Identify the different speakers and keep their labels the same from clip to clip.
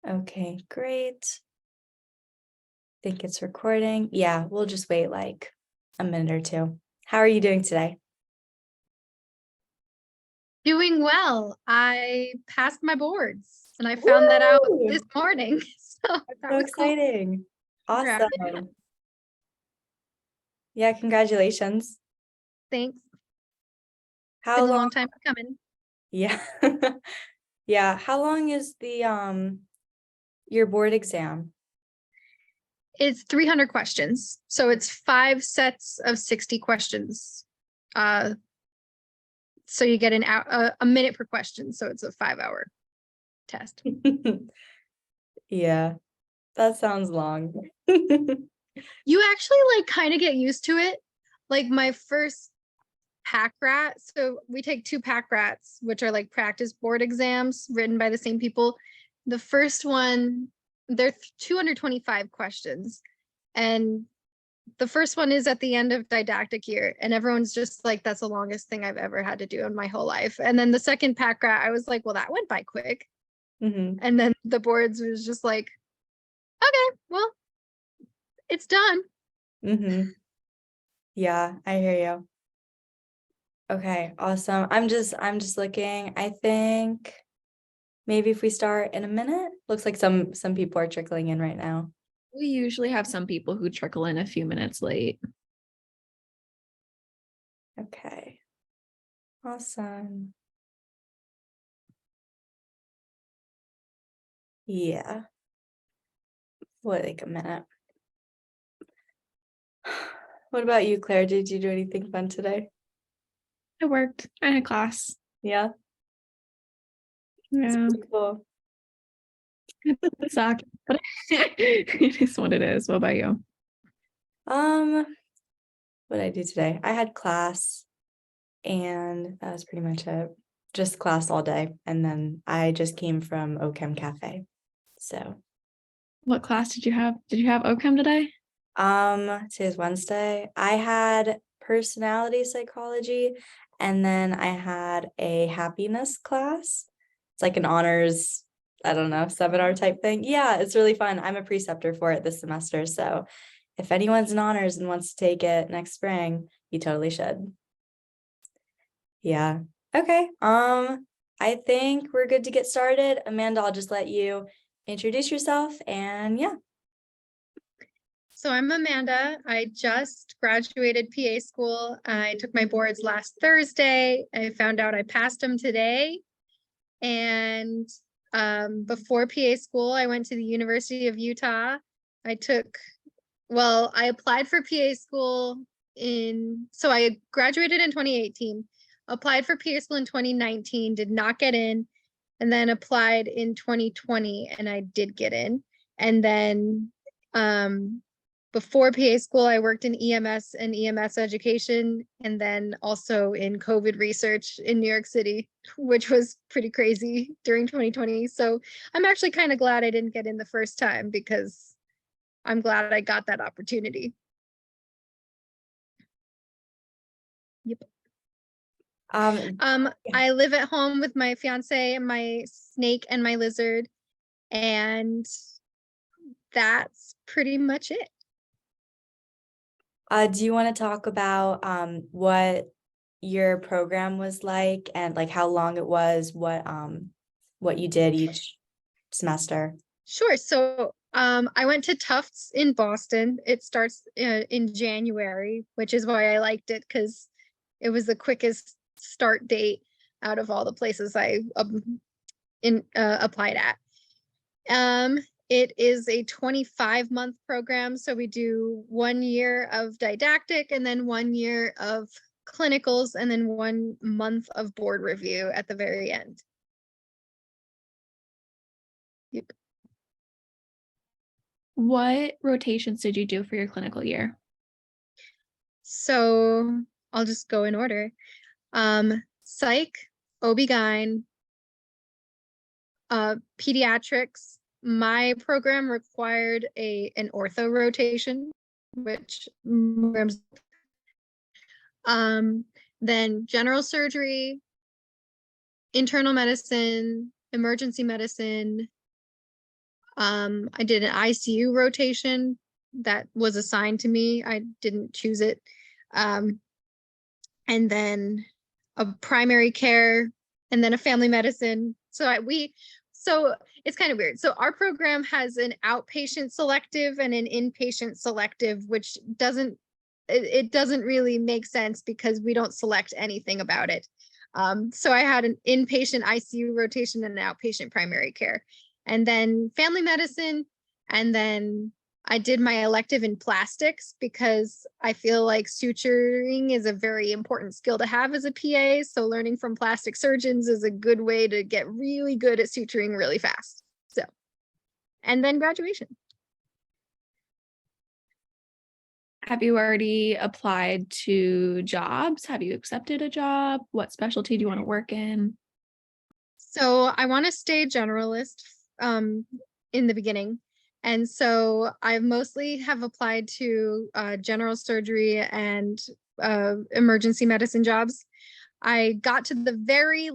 Speaker 1: Okay, great. Think it's recording. Yeah, we'll just wait like a minute or two. How are you doing today?
Speaker 2: Doing well. I passed my boards and I found that out this
Speaker 1: Woo!
Speaker 2: morning. So that
Speaker 1: So
Speaker 2: was cool.
Speaker 1: exciting.
Speaker 2: Congrats.
Speaker 1: Awesome. Yeah, congratulations.
Speaker 2: Thanks.
Speaker 1: How
Speaker 2: Been a
Speaker 1: long?
Speaker 2: long time coming.
Speaker 1: Yeah. Yeah, how long is the your board exam?
Speaker 2: It's 300 questions. So it's 5 sets of 60 questions. Uh, so you get a minute per question. So it's a 5-hour test.
Speaker 1: Yeah, that sounds long.
Speaker 2: You actually like kind of get used to it. Like my first pack rat. So we take 2 pack rats, which are like practice board exams written by the same people. The first one, they're 225 questions. And the first one is at the end of didactic year. And everyone's just like, that's the longest thing I've ever had to do in my whole life. And then the second pack rat, I was like, well, that went by quick.
Speaker 1: Hmm.
Speaker 2: And then the boards was just like, okay, well, it's done.
Speaker 1: Hmm. Yeah, I hear you. Okay, awesome. I'm just looking. I think maybe if we start in a minute. Looks like some people are trickling in right now.
Speaker 3: We usually have some people who trickle in a few minutes late.
Speaker 1: Okay. Awesome. Yeah. Wait like a minute. What about you, Claire? Did you do anything fun today?
Speaker 3: I worked. I had class.
Speaker 1: Yeah.
Speaker 3: Yeah.
Speaker 1: Pretty cool.
Speaker 3: It sucked, but it is what it is. What about you?
Speaker 1: What did I do today? I had class and that was pretty much it. Just class all day. And then I just came from OChem Cafe. So
Speaker 3: What class did you have? Did you have OChem today?
Speaker 1: today's Wednesday. I had personality psychology and then I had a happiness class. It's like an honors, I don't know, seminar type thing. Yeah, it's really fun. I'm a preceptor for it this semester. So if anyone's in honors and wants to take it next spring, you totally should. Yeah. Okay. I think we're good to get started. Amanda, I'll just let you introduce yourself and yeah.
Speaker 2: So I'm Amanda. I just graduated PA school. I took my boards last Thursday. I found out I passed them today. And before PA school, I went to the University of Utah. I applied for PA school so I graduated in 2018, applied for PA school in 2019, did not get in, and then applied in 2020 and I did get in. And then before PA school, I worked in EMS and EMS education, and then also in COVID research in New York City, which was pretty crazy during 2020. So I'm actually kind of glad I didn't get in the first time because I'm glad I got that opportunity. Yep.
Speaker 1: Yeah.
Speaker 2: I live at home with my fiance and my snake and my lizard, and that's pretty much it.
Speaker 1: Do you want to talk about what your program was like and like how long it was, what you did each semester?
Speaker 2: Sure. So I went to Tufts in Boston. It starts in January, which is why I liked it because it was the quickest start date out of all the places I applied at. It is a 25-month program. So we do 1 year of didactic and then 1 year of clinicals and then 1 month of board review at the very end. Yep.
Speaker 3: What rotations did you do for your clinical year?
Speaker 2: So I'll just go in order. Psych, OB-GYN, pediatrics. My program required an ortho rotation, which then general surgery, internal medicine, emergency medicine, I did an ICU rotation that was assigned to me. I didn't choose it. And then a primary care, and then a family medicine. So it's kind of weird. So our program has an outpatient selective and an inpatient selective, which doesn't really make sense because we don't select anything about it. So I had an inpatient ICU rotation and an outpatient primary care, and then family medicine, and then I did my elective in plastics because I feel like suturing is a very important skill to have as a PA. So learning from plastic surgeons is a good way to get really good at suturing really fast. So, and then graduation.
Speaker 3: Have you already applied to jobs? Have you accepted a job? What specialty do you want to work in?
Speaker 2: So I want to stay generalist in the beginning. And so I mostly have applied to general surgery and emergency medicine jobs. I got to the very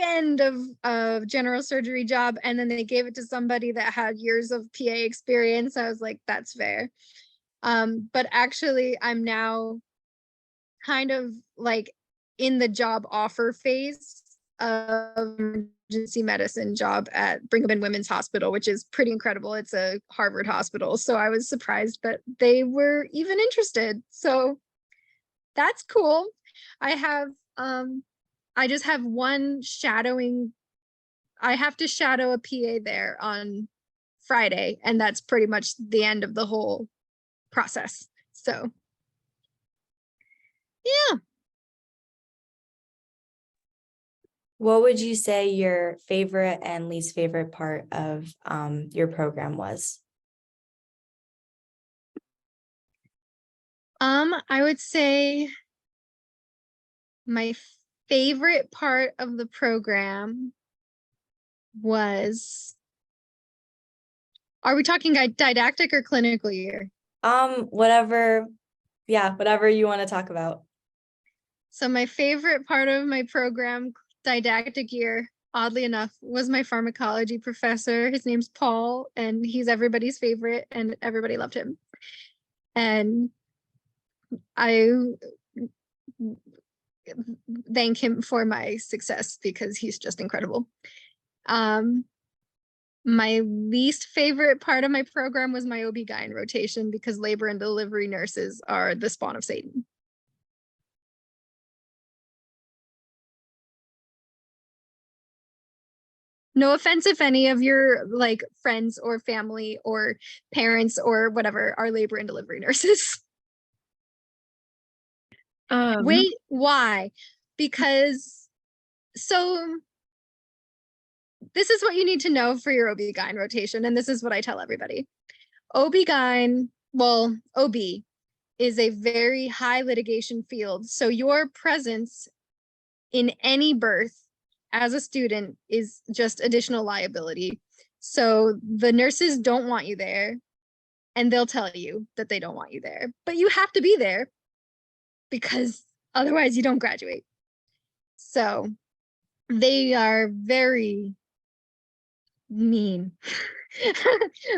Speaker 2: end of general surgery job, and then they gave it to somebody that had years of PA experience. I was like, that's fair. But actually, I'm now kind of like in the job offer phase of emergency medicine job at Brigham and Women's Hospital, which is pretty incredible. It's a Harvard hospital. So I was surprised that they were even interested. So that's cool. I just have one shadowing. I have to shadow a PA there on Friday, and that's pretty much the end of the whole process. So yeah.
Speaker 1: What would you say your favorite and least favorite part of your program was?
Speaker 2: I would say my favorite part of the program was, are we talking didactic or clinical year?
Speaker 1: Whatever you want to talk about.
Speaker 2: So my favorite part of my program, didactic year, oddly enough, was my pharmacology professor. His name's Paul, and he's everybody's favorite, and everybody loved him. And I thank him for my success because he's just incredible. My least favorite part of my program was my OB-GYN rotation because labor and delivery nurses are the spawn of Satan. No offense if any of your like friends or family or parents or whatever are labor and delivery nurses. Wait, why? Because so this is what you need to know for your OB-GYN rotation, and this is what I tell everybody. OB-GYN, well, OB is a very high litigation field. So your presence in any birth as a student is just additional liability. So the nurses don't want you there, and they'll tell you that they don't want you there, but you have to be there because otherwise you don't graduate. So they are very mean.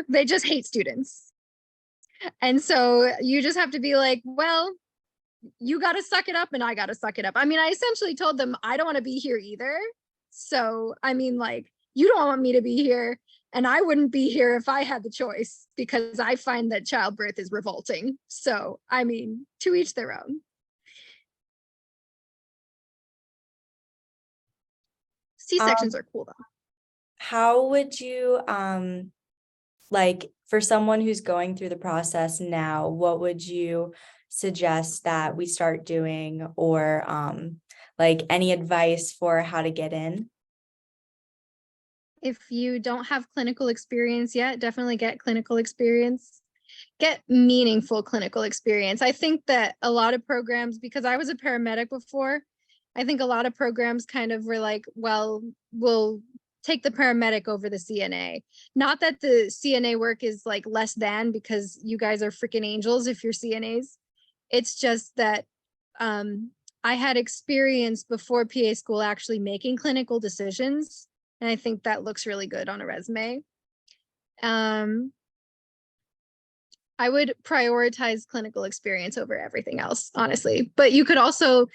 Speaker 2: They just hate students. And so you just have to be like, well, you got to suck it up and I got to suck it up. I mean, I essentially told them I don't want to be here either. So, I mean, like, you don't want me to be here, and I wouldn't be here if I had the choice because I find that childbirth is revolting. So, I mean, to each their own. C-sections are cool though.
Speaker 1: How would you like for someone who's going through the process now, what would you suggest that we start doing, or like any advice for how to get in?
Speaker 2: If you don't have clinical experience yet, definitely get clinical experience. Get meaningful clinical experience. I think that a lot of programs, because I was a paramedic before, I think a lot of programs kind of were like, well, we'll take the paramedic over the CNA. Not that the CNA work is like less than, because you guys are freaking angels if you're CNAs. It's just that I had experience before PA school actually making clinical decisions. And I think that looks really good on a resume. I would prioritize clinical experience over everything else, honestly. But you could also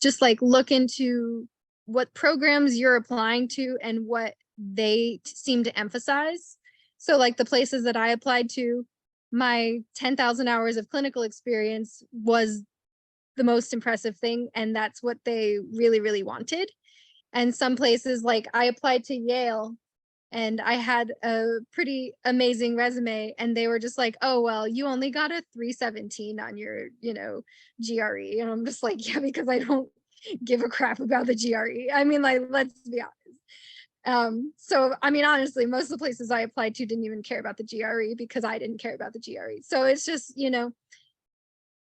Speaker 2: just like look into what programs you're applying to and what they seem to emphasize. So like the places that I applied to, my 10,000 hours of clinical experience was the most impressive thing. And that's what they really, really wanted. And some places, like I applied to Yale and I had a pretty amazing resume, and they were just like, oh, well, you only got a 317 on your, GRE. And I'm just like, yeah, because I don't give a crap about the GRE. I mean, like, let's be honest. So I mean, honestly, most of the places I applied to didn't even care about the GRE because I didn't care about the GRE. So it's just,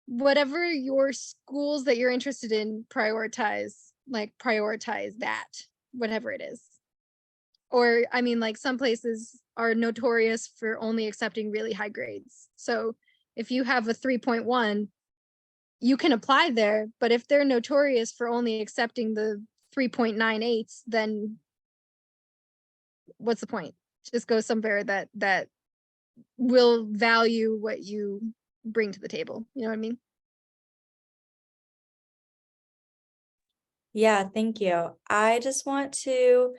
Speaker 2: whatever your schools that you're interested in, prioritize that, whatever it is. Or I mean, like some places are notorious for only accepting really high grades. So if you have a 3.1, you can apply there, but if they're notorious for only accepting the 3.98s, then what's the point? Just go somewhere that will value what you bring to the table. You know what I mean?
Speaker 1: Yeah, thank you. I just want to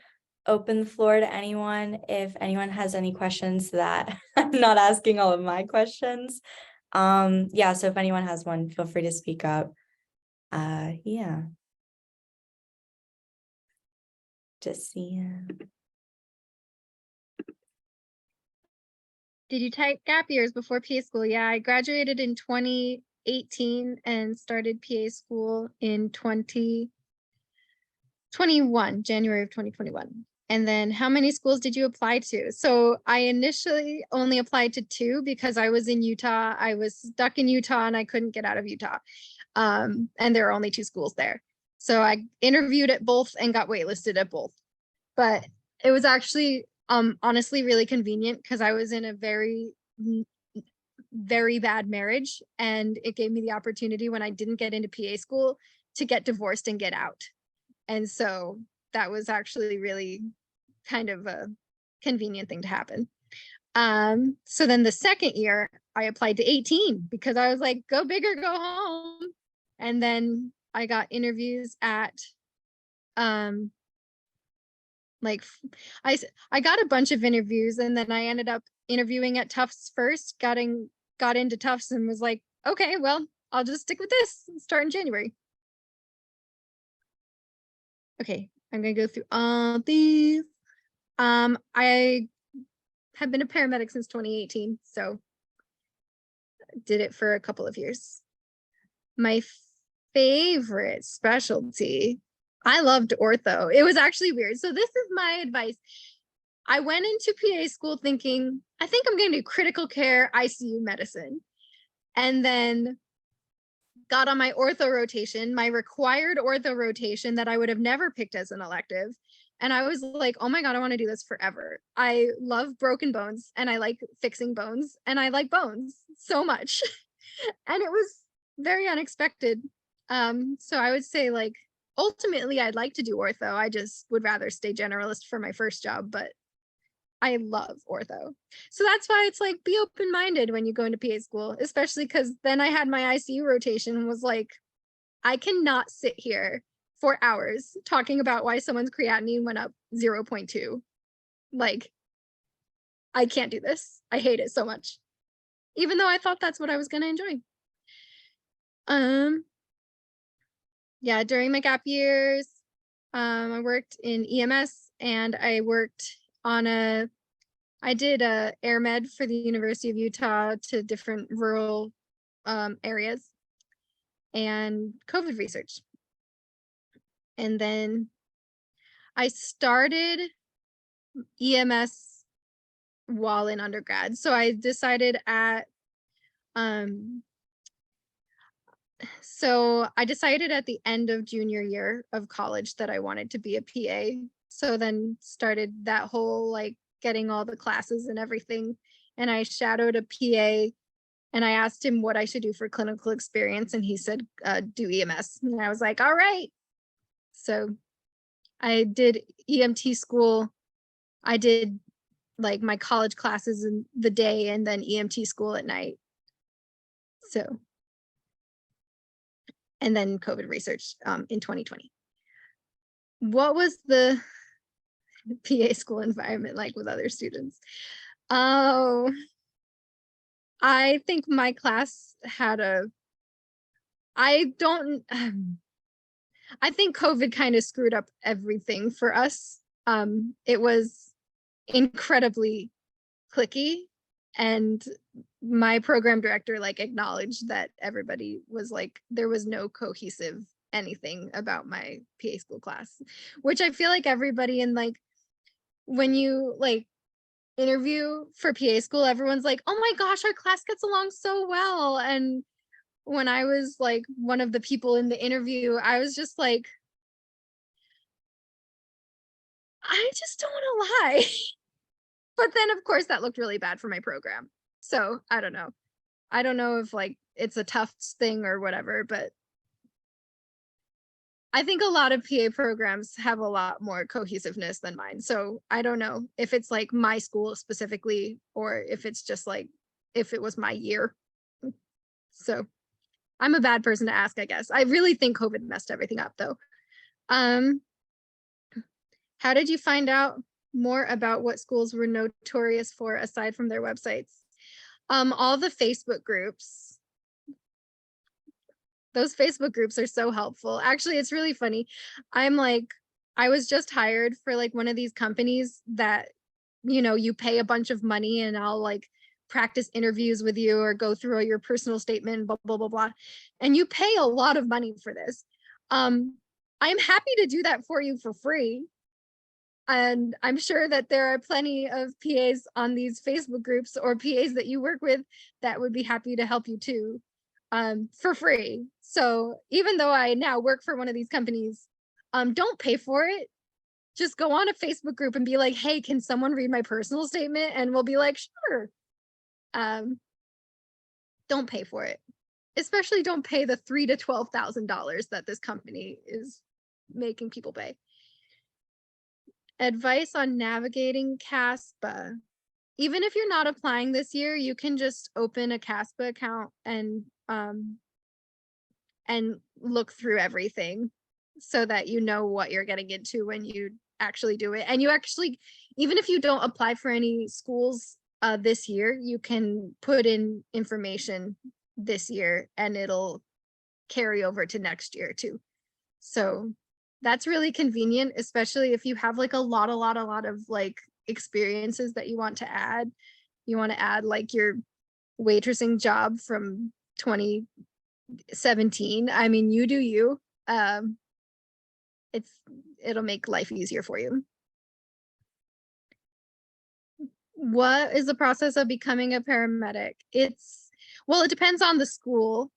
Speaker 1: open the floor to anyone if anyone has any questions that I'm not asking all of my questions. Yeah, so if anyone has one, feel free to speak up. Yeah. Just see.
Speaker 2: Did you take gap years before PA school? Yeah, I graduated in 2018 and started PA school in 2021, January of 2021. And then how many schools did you apply to? So I initially only applied to 2 because I was in Utah. I was stuck in Utah and I couldn't get out of Utah. And there are only 2 schools there. So I interviewed at both and got waitlisted at both. But it was actually honestly really convenient because I was in a very bad marriage, and it gave me the opportunity when I didn't get into PA school to get divorced and get out. And so that was actually really kind of a convenient thing to happen. So then the second year I applied to 18 because I was like, go big or go home. And then I got interviews at like I got a bunch of interviews, and then I ended up interviewing at Tufts first, got into Tufts and was like, okay, well, I'll just stick with this and start in January. Okay, I'm gonna go through all these. I have been a paramedic since 2018, so did it for a couple of years. My favorite specialty, I loved ortho. It was actually weird. So this is my advice. I went into PA school thinking, I think I'm going to do critical care ICU medicine. And then got on my ortho rotation, my required ortho rotation that I would have never picked as an elective. And I was like, oh my God, I want to do this forever. I love broken bones and I like fixing bones and I like bones so much. And it was very unexpected. So I would say, like, ultimately I'd like to do ortho. I just would rather stay generalist for my first job, but I love ortho. So that's why it's like, be open-minded when you go into PA school, especially because then I had my ICU rotation and was like, I cannot sit here for hours talking about why someone's creatinine went up 0.2. Like, I can't do this. I hate it so much. Even though I thought that's what I was going to enjoy. Yeah, during my gap years, I worked in EMS, and I worked on I did a air med for the University of Utah to different rural areas and COVID research. And then I started EMS while in undergrad. So I decided at the end of junior year of college that I wanted to be a PA. So then started that whole like getting all the classes and everything. And I shadowed a PA and I asked him what I should do for clinical experience. And he said, do EMS. And I was like, all right. So I did EMT school I did like my college classes in the day and then EMT school at night. So, and then COVID research in 2020. What was the PA school environment like with other students? Oh, I think my class had I think COVID kind of screwed up everything for us. It was incredibly cliquey, and my program director like acknowledged that everybody was like, there was no cohesive anything about my PA school class, which I feel like everybody in like, when you like interview for PA school, everyone's like, oh my gosh, our class gets along so well. And when I was like one of the people in the interview, I was just like, I just don't want to lie. But then of course that looked really bad for my program. So I don't know. I don't know if like it's a Tufts thing or whatever, but I think a lot of PA programs have a lot more cohesiveness than mine. So I don't know if it's like my school specifically, or if it's just like, if it was my year. So I'm a bad person to ask, I guess. I really think COVID messed everything up though. How did you find out more about what schools were notorious for aside from their websites? All the Facebook groups. Those Facebook groups are so helpful. Actually, it's really funny. I was just hired for like one of these companies that, you know, you pay a bunch of money and I'll like practice interviews with you or go through your personal statement, blah, blah, blah, blah. And you pay a lot of money for this. I'm happy to do that for you for free. And I'm sure that there are plenty of PAs on these Facebook groups or PAs that you work with that would be happy to help you too, for free. So even though I now work for one of these companies, don't pay for it. Just go on a Facebook group and be like, hey, can someone read my personal statement? And we'll be like, sure. Don't pay for it. Especially don't pay the $3,000 to $12,000 that this company is making people pay. Advice on navigating CASPA. Even if you're not applying this year, you can just open a CASPA account and look through everything so that you know what you're getting into when you actually do it. And you actually, even if you don't apply for any schools this year, you can put in information this year and it'll carry over to next year too. So that's really convenient, especially if you have like a lot of like experiences that you want to add. You want to add like your waitressing job from 2017. I mean, you do you. It'll make life easier for you. What is the process of becoming a paramedic? Well, it depends on the school.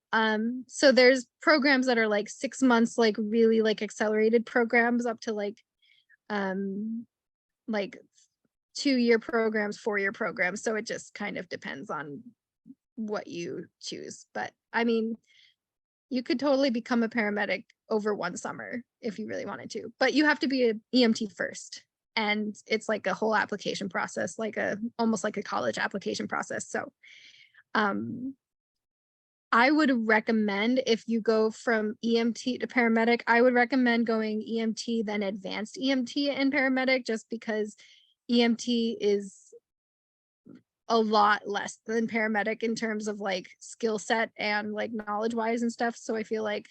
Speaker 2: So there's programs that are like 6 months, like really like accelerated programs up to like 2-year programs, 4-year programs. So it just kind of depends on what you choose. But I mean, you could totally become a paramedic over one summer if you really wanted to, but you have to be an EMT first. And it's like a whole application process, almost like a college application process. So I would recommend, if you go from EMT to paramedic, I would recommend going EMT, then advanced EMT and paramedic, just because EMT is a lot less than paramedic in terms of like skill set and like knowledge wise and stuff. So I feel like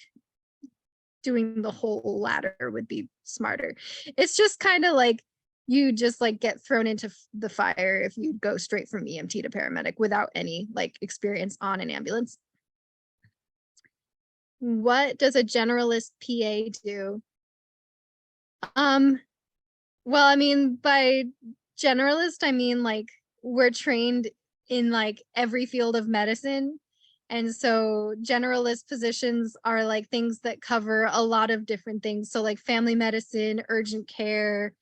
Speaker 2: doing the whole ladder would be smarter. It's just kind of like you just like get thrown into the fire if you go straight from EMT to paramedic without any like experience on an ambulance. What does a generalist PA do? Well, I mean, by generalist, I mean like we're trained in like every field of medicine. And so generalist positions are like things that cover a lot of different things. So like family medicine, urgent care,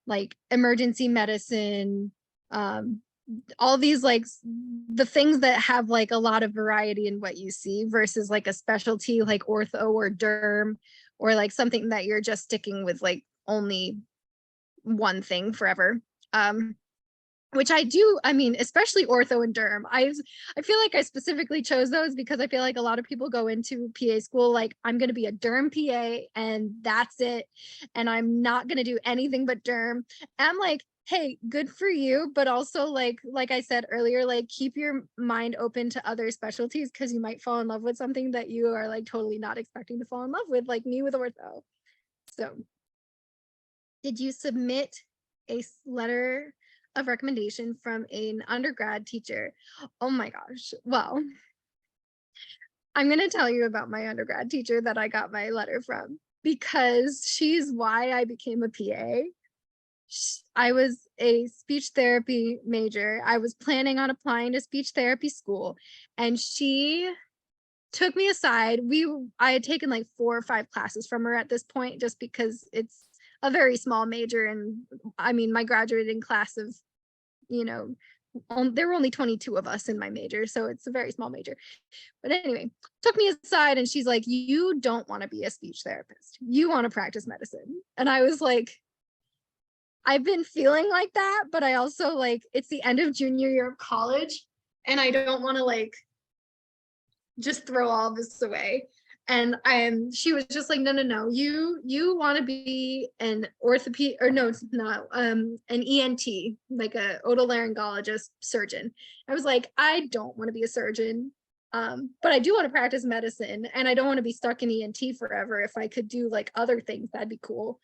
Speaker 2: like emergency medicine, all these like the things that have like a lot of variety in what you see versus like a specialty like ortho or derm, or like something that you're just sticking with like only one thing forever. Which I do, I mean, especially ortho and derm. I feel like I specifically chose those because I feel like a lot of people go into PA school like, I'm going to be a derm PA and that's it. And I'm not going to do anything but derm. And I'm like, hey, good for you. But also like I said earlier, like keep your mind open to other specialties because you might fall in love with something that you are like totally not expecting to fall in love with, like me with ortho. So did you submit a letter of recommendation from an undergrad teacher? Oh my gosh. Well, I'm going to tell you about my undergrad teacher that I got my letter from because she's why I became a PA. I was a speech therapy major. I was planning on applying to speech therapy school, and she took me aside. I had taken like 4 or 5 classes from her at this point, just because it's a very small major. And I mean, my graduating class of, there were only 22 of us in my major, so it's a very small major. But anyway, took me aside and she's like, you don't want to be a speech therapist. You want to practice medicine. And I was like, I've been feeling like that, but I also like, it's the end of junior year of college and I don't want to like just throw all this away. And she was just like, no, you want to be an orthopedic, or no, it's not, an ENT, like a otolaryngologist surgeon. I was like, I don't want to be a surgeon, but I do want to practice medicine, and I don't want to be stuck in ENT forever. If I could do like other things, that'd be cool.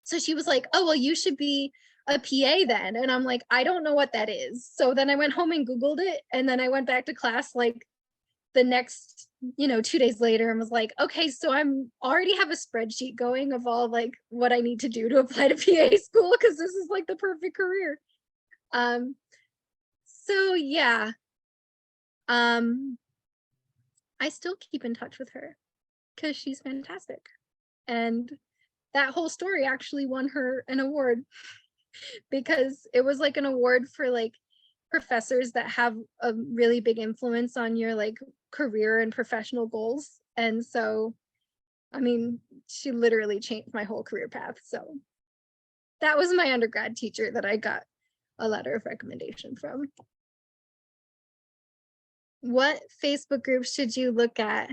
Speaker 2: So she was like, oh, well, you should be a PA then. And I'm like, I don't know what that is. So then I went home and Googled it, and then I went back to class like the next 2 days later and was like, okay, so I'm already have a spreadsheet going of all like what I need to do to apply to PA school because this is like the perfect career. So yeah, I still keep in touch with her because she's fantastic, and that whole story actually won her an award because it was like an award for like professors that have a really big influence on your like career and professional goals. And so, I mean, she literally changed my whole career path. So that was my undergrad teacher that I got a letter of recommendation from. What Facebook groups should you look at?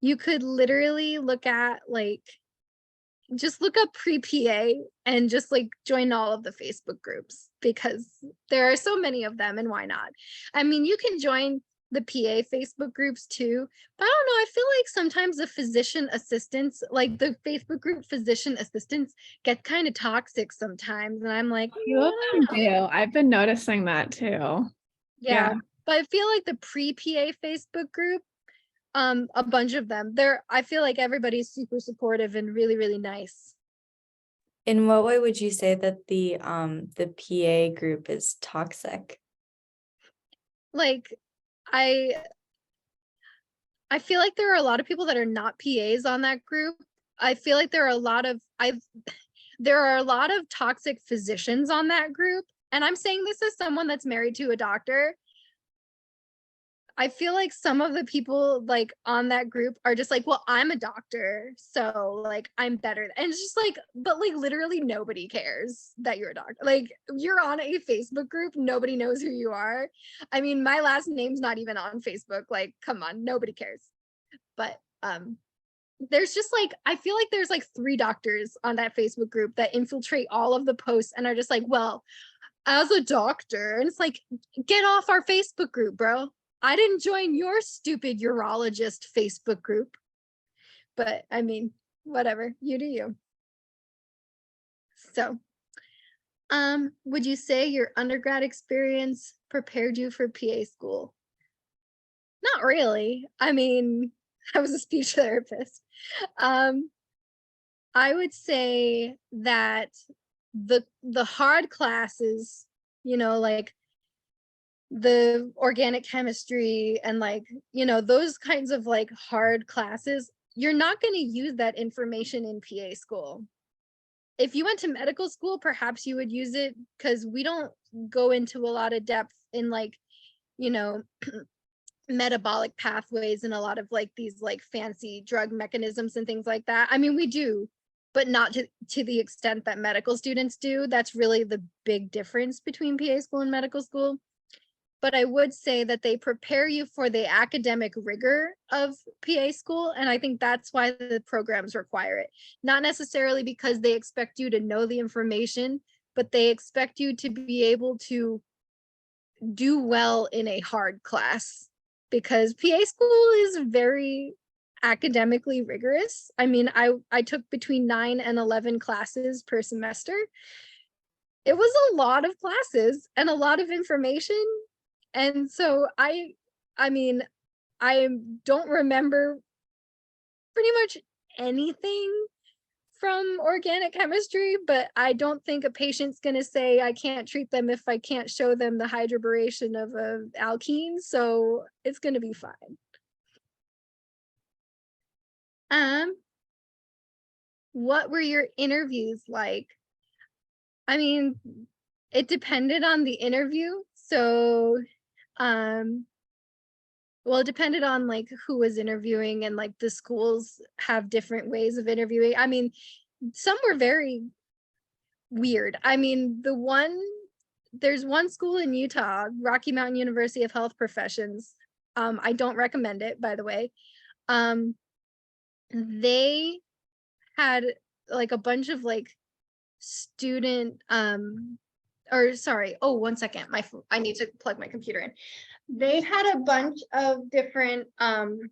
Speaker 2: You could literally look at like, just look up pre-PA and just like join all of the Facebook groups because there are so many of them, and why not? I mean, you can join the PA Facebook groups too, but I don't know, I feel like sometimes the physician assistants, like the Facebook group physician assistants, get kind of toxic sometimes, and I'm like,
Speaker 3: You of them do. I've been noticing that too.
Speaker 2: yeah. But I feel like the pre-PA Facebook group, a bunch of them, I feel like everybody's super supportive and really, really nice.
Speaker 1: In what way would you say that the PA group is toxic?
Speaker 2: Like, I feel like there are a lot of people that are not PAs on that group. I feel like there are a lot of toxic physicians on that group, and I'm saying this as someone that's married to a doctor. I feel like some of the people like on that group are just like, well, I'm a doctor, so like I'm better. And it's just like, but like literally nobody cares that you're a doctor. Like you're on a Facebook group, nobody knows who you are. I mean, my last name's not even on Facebook. Like, come on, nobody cares. But there's just like, I feel like there's like 3 doctors on that Facebook group that infiltrate all of the posts and are just like, well, as a doctor, and it's like, get off our Facebook group, bro. I didn't join your stupid urologist Facebook group. But I mean, whatever, you do you. So, would you say your undergrad experience prepared you for PA school? Not really. I mean, I was a speech therapist. I would say that the hard classes, like the organic chemistry and like, those kinds of like hard classes, you're not going to use that information in PA school. If you went to medical school, perhaps you would use it because we don't go into a lot of depth in like, metabolic pathways and a lot of like these like fancy drug mechanisms and things like that. I mean, we do, but not to the extent that medical students do. That's really the big difference between PA school and medical school. But I would say that they prepare you for the academic rigor of PA school. And I think that's why the programs require it. Not necessarily because they expect you to know the information, but they expect you to be able to do well in a hard class, because PA school is very academically rigorous. I mean, I took between 9 and 11 classes per semester. It was a lot of classes and a lot of information. And so I mean, I don't remember pretty much anything from organic chemistry, but I don't think a patient's going to say I can't treat them if I can't show them the hydroboration of a alkene. So it's going to be fine. What were your interviews like? I mean, it depended on the interview. So, well, it depended on like who was interviewing, and like the schools have different ways of interviewing. I mean, some were very weird. I mean, there's one school in Utah, Rocky Mountain University of Health Professions. I don't recommend it, by the way. They had like a bunch of like student or sorry, oh, 1 second, I need to plug my computer in. They had a bunch of different 1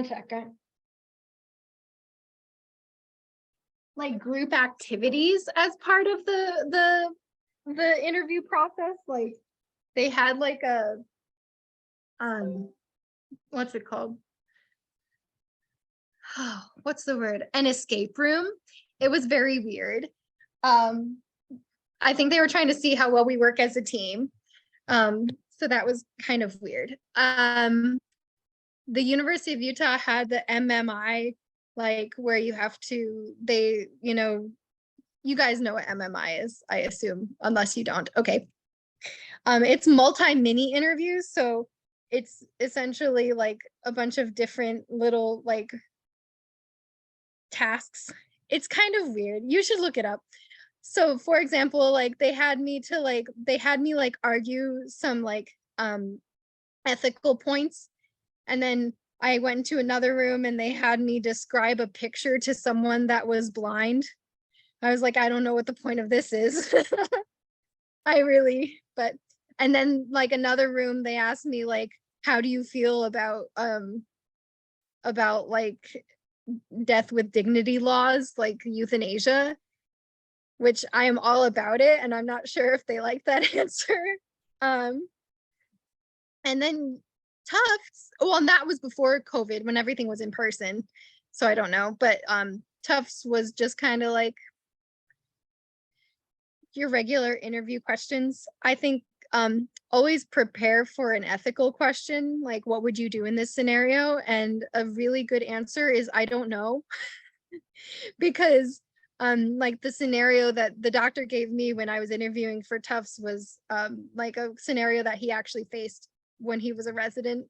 Speaker 2: second, like group activities as part of the interview process. Like they had like a what's it called, oh, what's the word, an escape room. It was very weird. I think they were trying to see how well we work as a team. So that was kind of weird. The University of Utah had the MMI, like where you have to, you guys know what MMI is, I assume, unless you don't. Okay. It's multi-mini interviews. So it's essentially like a bunch of different little like tasks. It's kind of weird. You should look it up. So for example, like they had me argue some like ethical points, and then I went into another room and they had me describe a picture to someone that was blind. I was like, I don't know what the point of this is. And then like another room, they asked me like, how do you feel about like death with dignity laws, like euthanasia? Which I am all about it, and I'm not sure if they like that answer. And then Tufts, well, and that was before COVID when everything was in person. So I don't know, but Tufts was just kind of like your regular interview questions. I think always prepare for an ethical question, like what would you do in this scenario? And a really good answer is I don't know. Because like the scenario that the doctor gave me when I was interviewing for Tufts was like a scenario that he actually faced when he was a resident,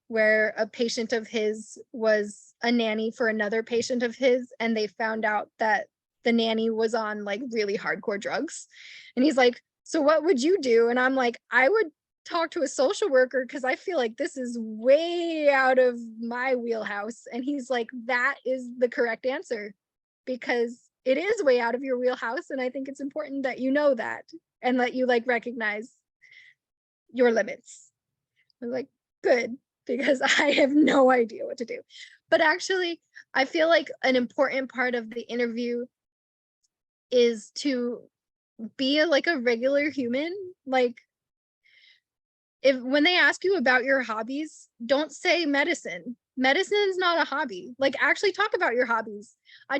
Speaker 2: where a patient of his was a nanny for another patient of his, and they found out that the nanny was on like really hardcore drugs. And he's like, so what would you do? And I'm like, I would talk to a social worker, because I feel like this is way out of my wheelhouse. And he's like, that is the correct answer, because it is way out of your wheelhouse. And I think it's important that you know that, and that you like recognize your limits. I was like, good, because I have no idea what to do. But actually, I feel like an important part of the interview is to be like a regular human. Like when they ask you about your hobbies, don't say medicine. Medicine is not a hobby. Like actually talk about your hobbies. I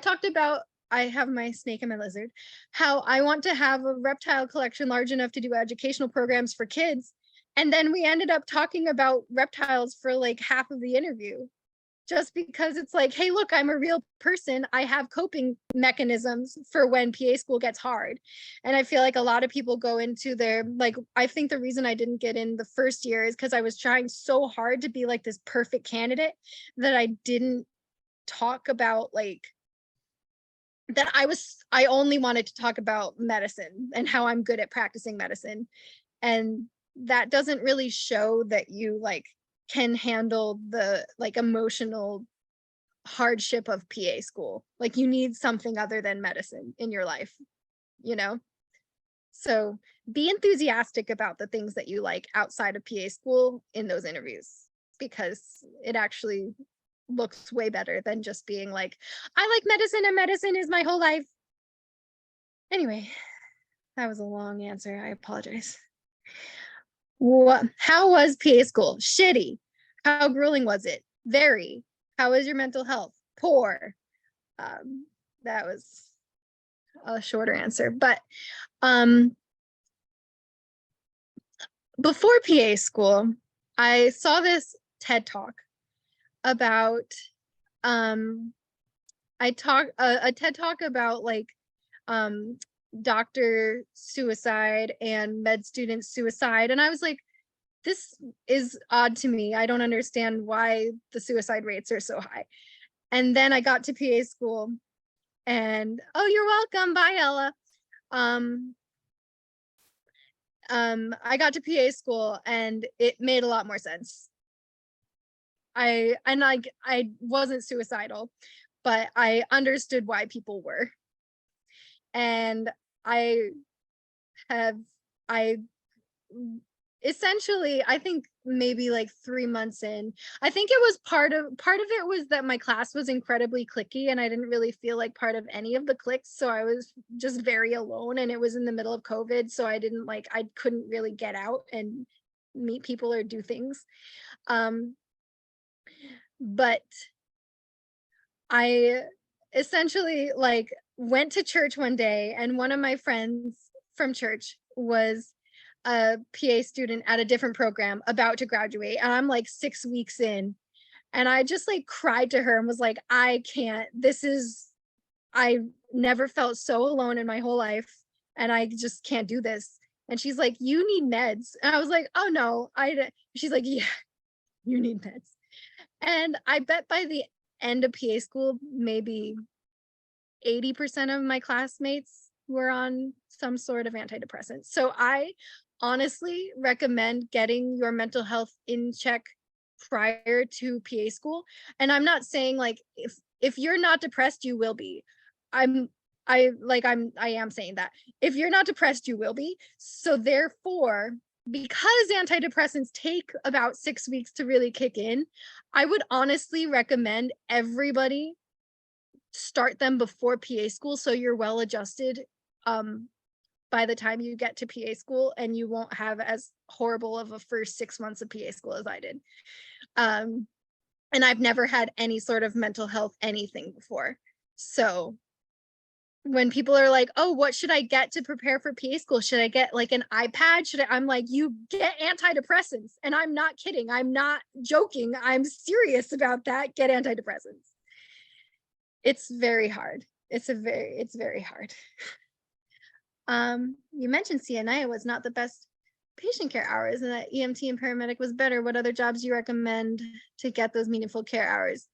Speaker 2: have my snake and my lizard, how I want to have a reptile collection large enough to do educational programs for kids. And then we ended up talking about reptiles for like half of the interview, just because it's like, hey, look, I'm a real person. I have coping mechanisms for when PA school gets hard. And I feel like a lot of people go into their, like, I think the reason I didn't get in the first year is because I was trying so hard to be like this perfect candidate that I didn't talk about like that I only wanted to talk about medicine and how I'm good at practicing medicine. And that doesn't really show that you like can handle the like emotional hardship of PA school. Like you need something other than medicine in your life, you know? So be enthusiastic about the things that you like outside of PA school in those interviews, because it actually looks way better than just being like, I like medicine and medicine is my whole life. Anyway, that was a long answer. I apologize. How was PA school? Shitty. How grueling was it? Very. How was your mental health? Poor. That was a shorter answer, but before PA school, I saw this TED talk about a TED talk about like doctor suicide and med student suicide, and I was like, this is odd to me. I don't understand why the suicide rates are so high. And then I got to PA school and oh, you're welcome. Bye, Ella. I got to PA school and it made a lot more sense. I wasn't suicidal, but I understood why people were. And I essentially, I think maybe like 3 months in, I think it was part of it was that my class was incredibly cliquey and I didn't really feel like part of any of the cliques. So I was just very alone, and it was in the middle of COVID. So I couldn't really get out and meet people or do things. But I essentially like went to church one day, and one of my friends from church was a PA student at a different program about to graduate, and I'm like 6 weeks in, and I just like cried to her and was like, I can't, I never felt so alone in my whole life, and I just can't do this. And she's like, you need meds. And I was like, oh no, she's like, yeah, you need meds. And I bet by the end of PA school, maybe 80% of my classmates were on some sort of antidepressant. So I honestly recommend getting your mental health in check prior to PA school. And I'm not saying like if you're not depressed, you will be. I am saying that. If you're not depressed, you will be. So therefore, because antidepressants take about 6 weeks to really kick in, I would honestly recommend everybody start them before PA school so you're well adjusted by the time you get to PA school, and you won't have as horrible of a first 6 months of PA school as I did. And I've never had any sort of mental health anything before. So when people are like, oh, what should I get to prepare for PA school? Should I get like an iPad? I'm like, you get antidepressants. And I'm not kidding. I'm not joking. I'm serious about that. Get antidepressants. It's very hard. It's very hard. You mentioned CNA was not the best patient care hours, and that EMT and paramedic was better. What other jobs do you recommend to get those meaningful care hours?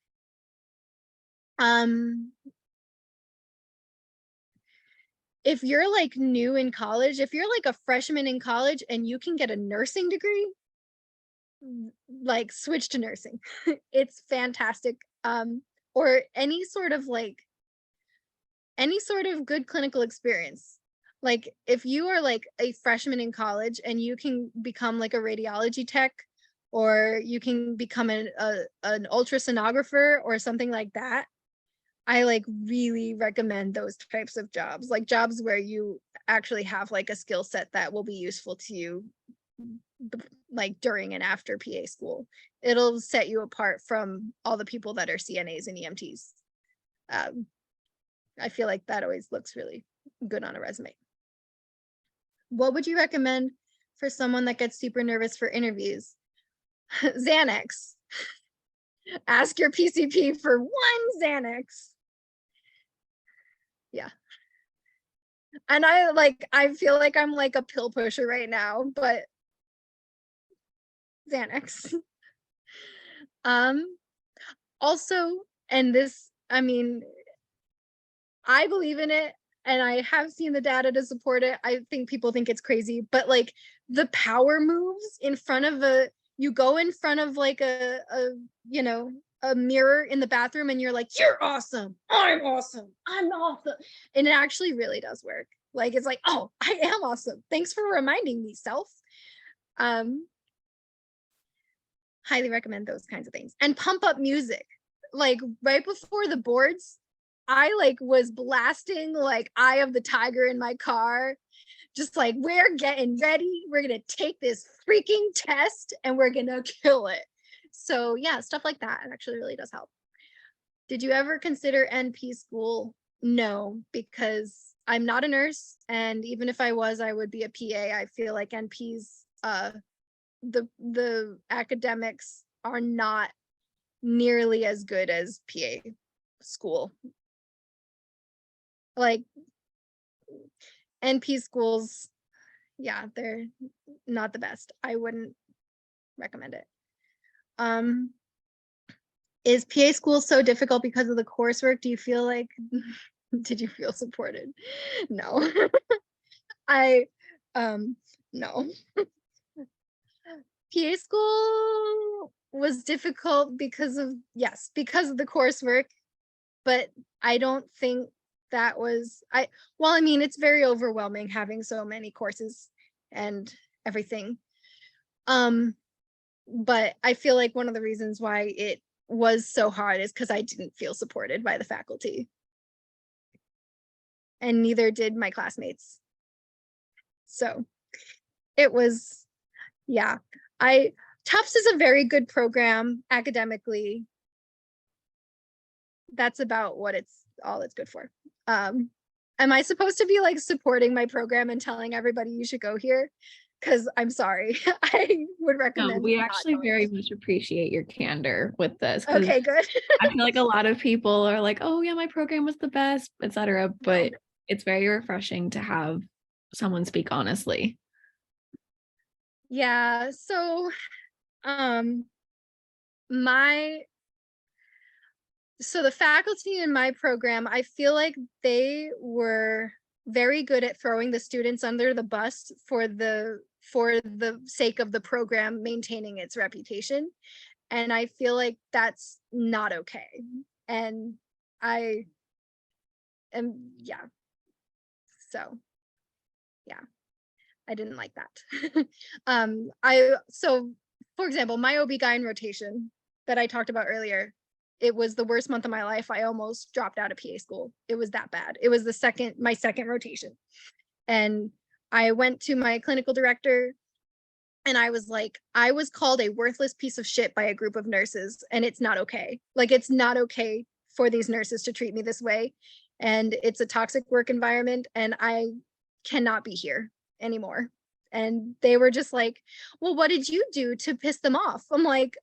Speaker 2: If you're like new in college, if you're like a freshman in college and you can get a nursing degree, like switch to nursing. It's fantastic. Or any sort of good clinical experience. Like if you are like a freshman in college and you can become like a radiology tech, or you can become an ultrasonographer or something like that, I like really recommend those types of jobs, like jobs where you actually have like a skill set that will be useful to you like during and after PA school. It'll set you apart from all the people that are CNAs and EMTs. I feel like that always looks really good on a resume. What would you recommend for someone that gets super nervous for interviews? Xanax. Ask your PCP for one Xanax. Yeah. And I feel like I'm like a pill pusher right now, but Xanax. Also, and this, I mean, I believe in it, and I have seen the data to support it. I think people think it's crazy, but like the power moves in front of you go in front of like you know, a mirror in the bathroom and you're like, you're awesome. I'm awesome. I'm awesome. And it actually really does work. Like, it's like, oh, I am awesome. Thanks for reminding me, self. Um, highly recommend those kinds of things. And pump up music. Like right before the boards, I like was blasting like Eye of the Tiger in my car. Just like, we're getting ready. We're gonna take this freaking test and we're gonna kill it. So yeah, stuff like that actually really does help. Did you ever consider NP school? No, because I'm not a nurse, and even if I was, I would be a PA. I feel like NP's the academics are not nearly as good as PA school. Like NP schools, yeah, they're not the best. I wouldn't recommend it. Is PA school so difficult because of the coursework? Do you feel like did you feel supported? No. I no. PA school was difficult because of, yes, because of the coursework, but I don't think that was well, I mean, it's very overwhelming having so many courses and everything. But I feel like one of the reasons why it was so hard is because I didn't feel supported by the faculty. And neither did my classmates. So it was, yeah. Tufts is a very good program academically. That's about what all it's good for. Am I supposed to be like supporting my program and telling everybody you should go here? Because I'm sorry, I would
Speaker 3: No,
Speaker 2: recommend.
Speaker 3: we
Speaker 2: not
Speaker 3: actually
Speaker 2: going.
Speaker 3: very much appreciate your candor with this, because
Speaker 2: Okay, good.
Speaker 3: I feel like a lot of people are like, oh yeah, my program was the best, etc. But it's very refreshing to have someone speak honestly.
Speaker 2: Yeah, so so the faculty in my program, I feel like they were very good at throwing the students under the bus for the sake of the program maintaining its reputation. And I feel like that's not okay. And I am, yeah. So yeah, I didn't like that. So for example, my OB-GYN rotation that I talked about earlier, it was the worst month of my life. I almost dropped out of PA school. It was that bad. It was my second rotation. And I went to my clinical director and I was like, I was called a worthless piece of shit by a group of nurses, and it's not okay. Like, it's not okay for these nurses to treat me this way. And it's a toxic work environment, and I cannot be here anymore. And they were just like, well, what did you do to piss them off? I'm like,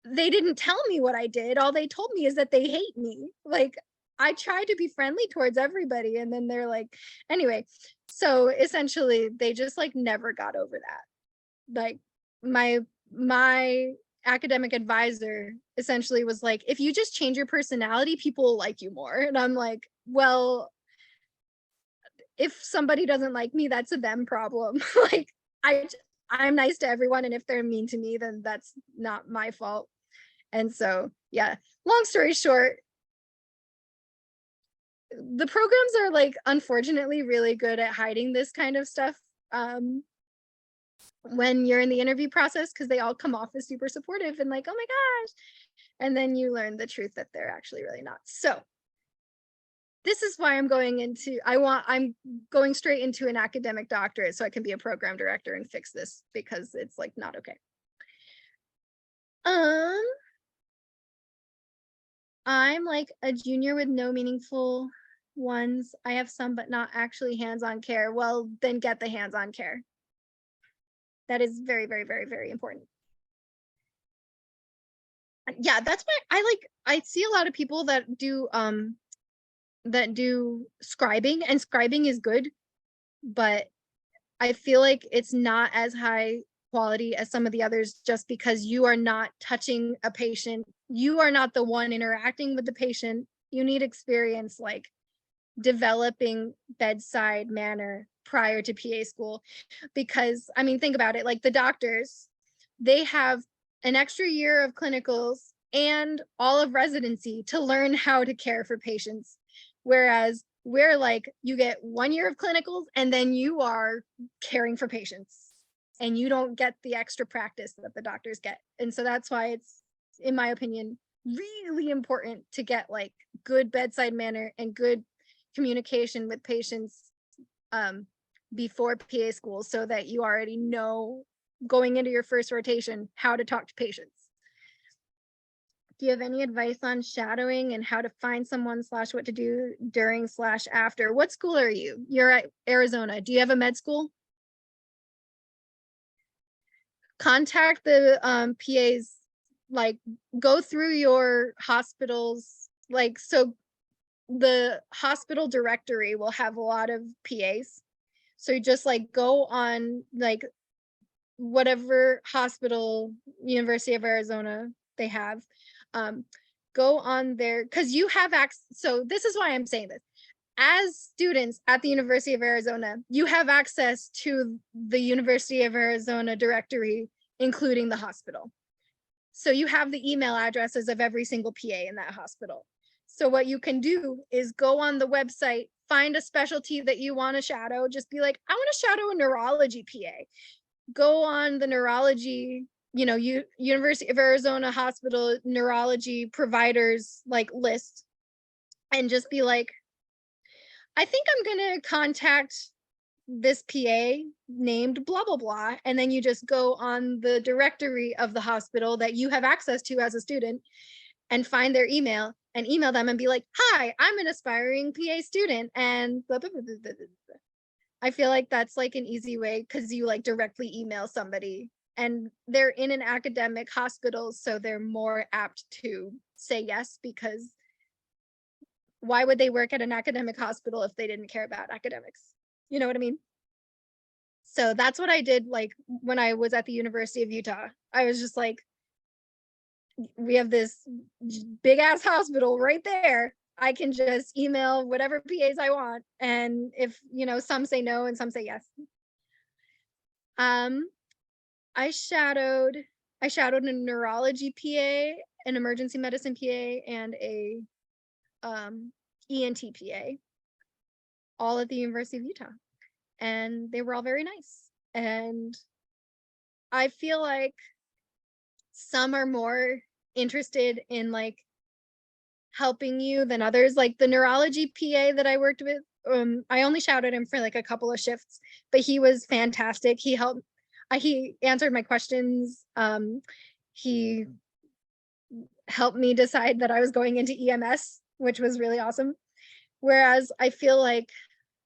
Speaker 2: they didn't tell me what I did. All they told me is that they hate me. Like, I tried to be friendly towards everybody. And then they're like, anyway, so essentially they just like never got over that. Like my academic advisor essentially was like, if you just change your personality, people will like you more. And I'm like, well, if somebody doesn't like me, that's a them problem. Like, I'm nice to everyone, and if they're mean to me, then that's not my fault. And so, yeah, long story short, the programs are like unfortunately really good at hiding this kind of stuff when you're in the interview process, because they all come off as super supportive and like, oh my gosh, and then you learn the truth that they're actually really not. So this is why I'm going straight into an academic doctorate so I can be a program director and fix this, because it's like not okay. I'm like a junior with no meaningful ones. I have some, but not actually hands-on care. Well, then get the hands-on care. That is very, very, very, very important. Yeah, that's why I see a lot of people that do scribing, and scribing is good, but I feel like it's not as high quality as some of the others, just because you are not touching a patient. You are not the one interacting with the patient. You need experience like developing bedside manner prior to PA school. Because I mean, think about it, like the doctors, they have an extra year of clinicals and all of residency to learn how to care for patients. Whereas we're like, you get 1 year of clinicals and then you are caring for patients and you don't get the extra practice that the doctors get. And so that's why it's, in my opinion, really important to get like good bedside manner and good communication with patients before PA school, so that you already know going into your first rotation how to talk to patients. Do you have any advice on shadowing and how to find someone / what to do during / after? What school are you? You're at Arizona. Do you have a med school? Contact the PAs, like go through your hospitals, like, so the hospital directory will have a lot of PAs. So you just like go on like whatever hospital, University of Arizona they have, go on there, because you have access. So this is why I'm saying this. As students at the University of Arizona, you have access to the University of Arizona directory, including the hospital. So you have the email addresses of every single PA in that hospital. So what you can do is go on the website, find a specialty that you want to shadow, just be like, I want to shadow a neurology PA. Go on the neurology, University of Arizona hospital neurology providers like list, and just be like, I think I'm gonna contact this PA named blah blah blah, and then you just go on the directory of the hospital that you have access to as a student and find their email and email them and be like, hi, I'm an aspiring PA student and blah, blah, blah, blah, blah, blah. I feel like that's like an easy way, because you like directly email somebody and they're in an academic hospital, so they're more apt to say yes, because why would they work at an academic hospital if they didn't care about academics? You know what I mean? So that's what I did. Like when I was at the University of Utah, I was just like, we have this big ass hospital right there. I can just email whatever PAs I want. And if, some say no and some say yes. I shadowed a neurology PA, an emergency medicine PA, and a ENT PA, all at the University of Utah. And they were all very nice. And I feel like some are more interested in like helping you than others. Like the neurology PA that I worked with, I only shadowed him for like a couple of shifts, but he was fantastic. He helped, he answered my questions. He helped me decide that I was going into EMS, which was really awesome. Whereas I feel like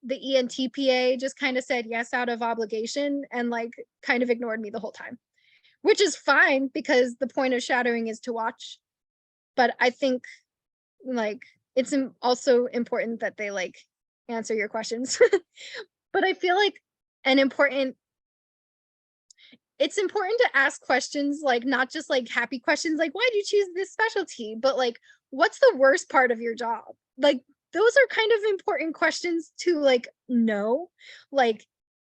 Speaker 2: the ENT PA just kind of said yes out of obligation and like kind of ignored me the whole time, which is fine because the point of shadowing is to watch. But I think like it's also important that they like answer your questions. But I feel like it's important to ask questions, like not just like happy questions like why'd you choose this specialty, but like what's the worst part of your job? Like those are kind of important questions to like know, like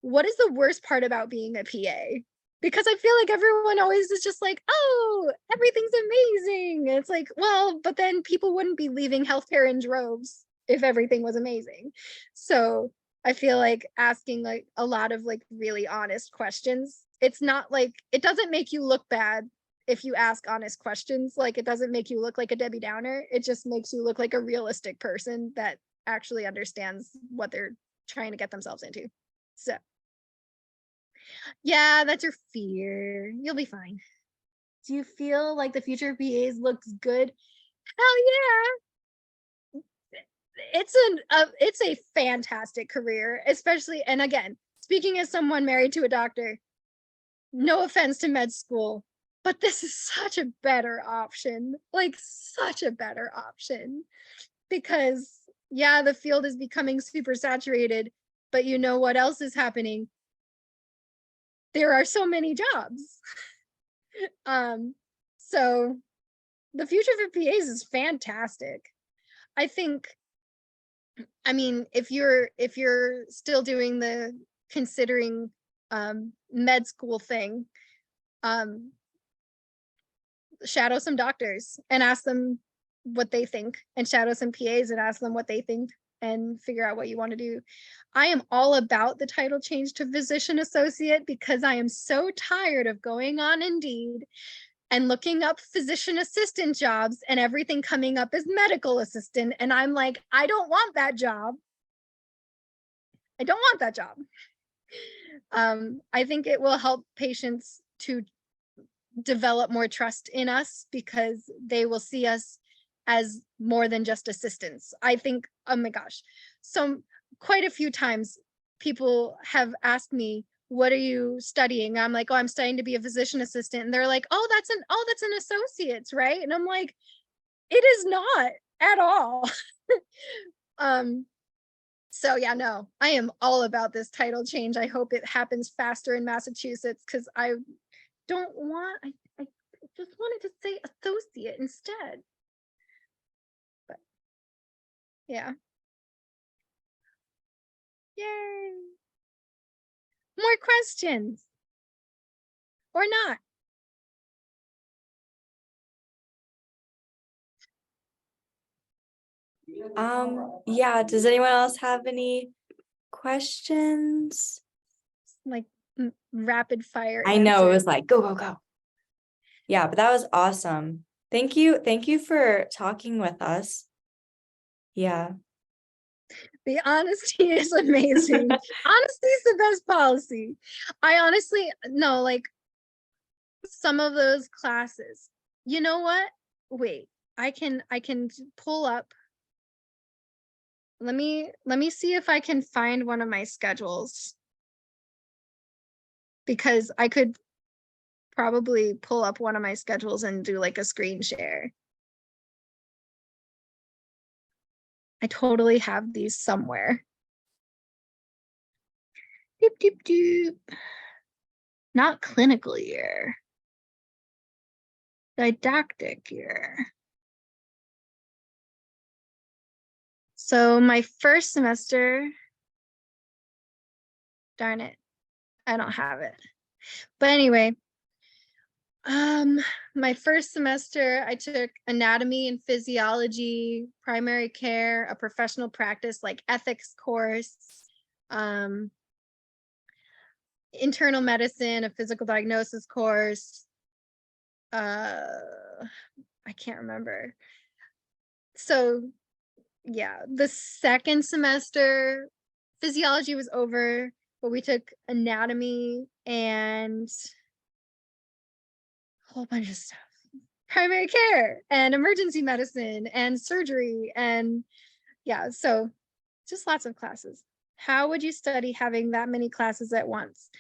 Speaker 2: what is the worst part about being a PA? Because I feel like everyone always is just like, oh, everything's amazing. It's like, well, but then people wouldn't be leaving healthcare in droves if everything was amazing. So I feel like asking like a lot of like really honest questions, it's not like, it doesn't make you look bad if you ask honest questions. Like it doesn't make you look like a Debbie Downer. It just makes you look like a realistic person that actually understands what they're trying to get themselves into. So yeah, that's your fear. You'll be fine. Do you feel like the future of PAs looks good? Hell yeah. It's a fantastic career, especially, and again, speaking as someone married to a doctor, no offense to med school, but this is such a better option, like such a better option, because yeah, the field is becoming super saturated, but you know what else is happening? There are so many jobs. So the future for PAs is fantastic. I think I mean, if you're still doing the considering med school thing, shadow some doctors and ask them what they think, and shadow some PAs and ask them what they think, and figure out what you want to do. I am all about the title change to physician associate because I am so tired of going on Indeed and looking up physician assistant jobs and everything coming up as medical assistant. And I'm like, I don't want that job. I don't want that job. I think it will help patients to develop more trust in us because they will see us as more than just assistants. I think, oh my gosh, so quite a few times people have asked me, what are you studying? I'm like, oh, I'm studying to be a physician assistant. And they're like, oh, that's an associate's, right? And I'm like, it is not at all. So yeah, no, I am all about this title change. I hope it happens faster in Massachusetts because I don't want, I just wanted to say associate instead. But yeah. Yay. More questions. Or not.
Speaker 1: Yeah, does anyone else have any questions?
Speaker 2: Like rapid fire.
Speaker 1: I know, it was
Speaker 2: answers.
Speaker 1: like, go, go, go. Yeah, but that was awesome. Thank you for talking with us. Yeah.
Speaker 2: The honesty is amazing. Honesty is the best policy. I honestly, no, like some of those classes, you know what? Wait, I can pull up. Let me see if I can find one of my schedules, because I could probably pull up one of my schedules and do like a screen share. I totally have these somewhere. Doop, doop, doop. Not clinical year. Didactic year. So my first semester, darn it, I don't have it. But anyway, my first semester, I took anatomy and physiology, primary care, a professional practice like ethics course, internal medicine, a physical diagnosis course. I can't remember. So yeah, the second semester, physiology was over, but we took anatomy and a whole bunch of stuff. Primary care and emergency medicine and surgery, and yeah, so just lots of classes. How would you study having that many classes at once?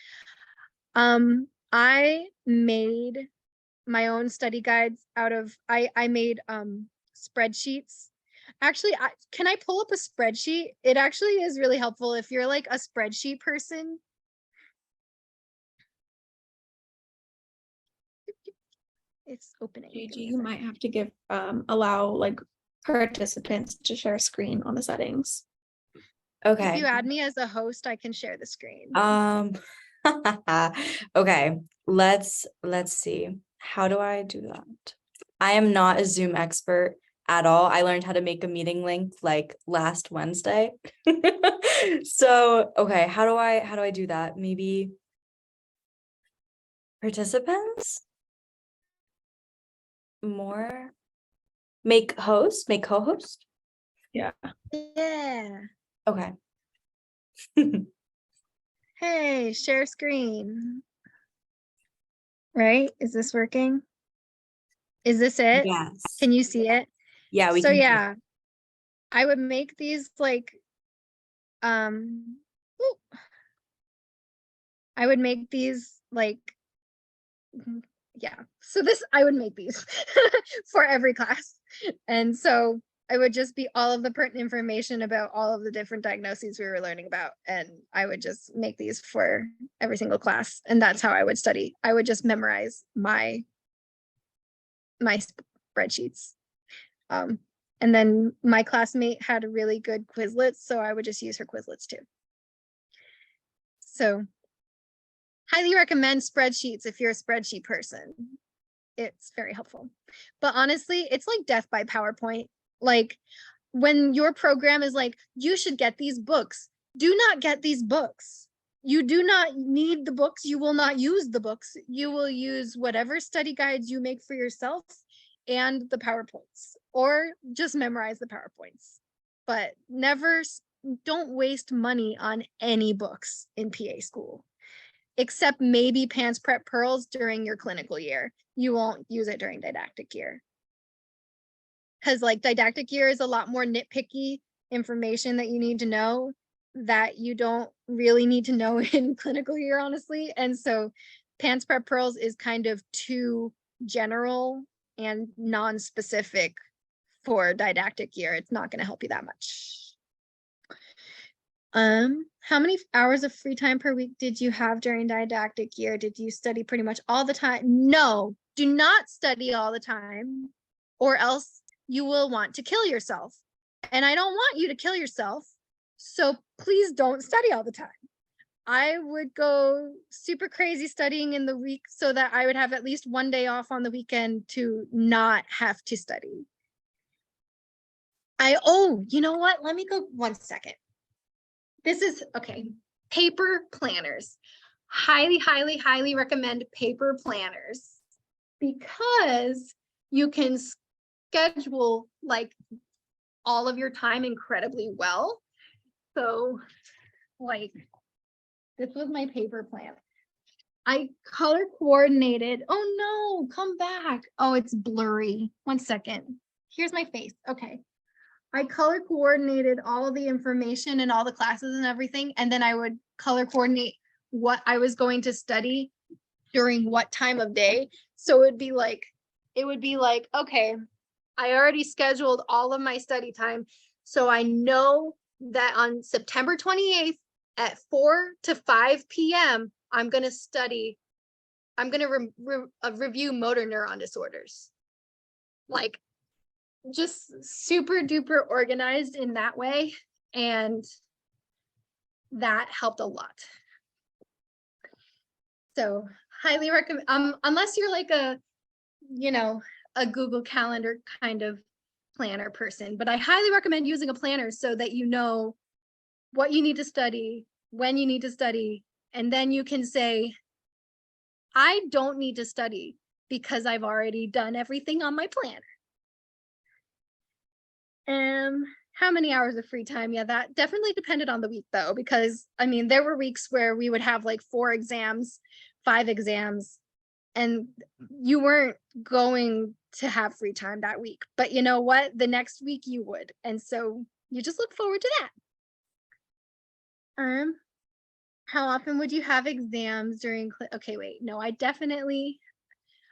Speaker 2: I made my own study guides out of, I made spreadsheets. Actually, can I pull up a spreadsheet? It actually is really helpful if you're like a spreadsheet person. It's opening.
Speaker 3: Gigi, you might have to give allow like participants to share screen on the settings.
Speaker 1: Okay.
Speaker 2: If you add me as a host, I can share the screen.
Speaker 1: Okay, let's see. How do I do that? I am not a Zoom expert at all. I learned how to make a meeting link like last Wednesday. So, okay, how do I do that? Maybe participants? More? Make co-host?
Speaker 3: Yeah.
Speaker 2: Yeah.
Speaker 1: Okay.
Speaker 2: Hey, share screen. Right? Is this working? Is this it?
Speaker 1: Yes.
Speaker 2: Can you see it?
Speaker 1: Yeah, we
Speaker 2: so
Speaker 1: can.
Speaker 2: Yeah, I would make these like, I would make these like, yeah. So I would make these for every class. And so I would just be all of the pertinent information about all of the different diagnoses we were learning about. And I would just make these for every single class. And that's how I would study. I would just memorize my spreadsheets. And then my classmate had really good Quizlets, so I would just use her Quizlets too. So highly recommend spreadsheets if you're a spreadsheet person. It's very helpful. But honestly, it's like death by PowerPoint. Like when your program is like, you should get these books, do not get these books. You do not need the books. You will not use the books. You will use whatever study guides you make for yourself and the PowerPoints, or just memorize the PowerPoints. But never, don't waste money on any books in PA school, except maybe Pants Prep Pearls during your clinical year. You won't use it during didactic year. Because like didactic year is a lot more nitpicky information that you need to know that you don't really need to know in clinical year, honestly. And so Pants Prep Pearls is kind of too general and non-specific for didactic year. It's not going to help you that much. How many hours of free time per week did you have during didactic year? Did you study pretty much all the time? No, do not study all the time, or else you will want to kill yourself. And I don't want you to kill yourself. So please don't study all the time. I would go super crazy studying in the week so that I would have at least one day off on the weekend to not have to study. Oh, you know what? Let me go 1 second. This is, okay, paper planners. Highly, highly, highly recommend paper planners because you can schedule like all of your time incredibly well. So like, this was my paper plan. I color coordinated. Oh no, come back. Oh, it's blurry. 1 second. Here's my face. Okay. I color coordinated all of the information and all the classes and everything. And then I would color coordinate what I was going to study during what time of day. So it would be like, okay, I already scheduled all of my study time. So I know that on September 28th at 4 to 5 p.m., I'm going to study. I'm going to review motor neuron disorders. Like, just super duper organized in that way, and that helped a lot. So highly recommend, unless you're like a Google Calendar kind of planner person, but I highly recommend using a planner so that you know what you need to study, when you need to study, and then you can say, I don't need to study because I've already done everything on my planner. How many hours of free time? Yeah, that definitely depended on the week though, because I mean, there were weeks where we would have like 4 exams, 5 exams, and you weren't going to have free time that week. But you know what? The next week you would. And so you just look forward to that. How often would you have exams during, okay, wait, no, I definitely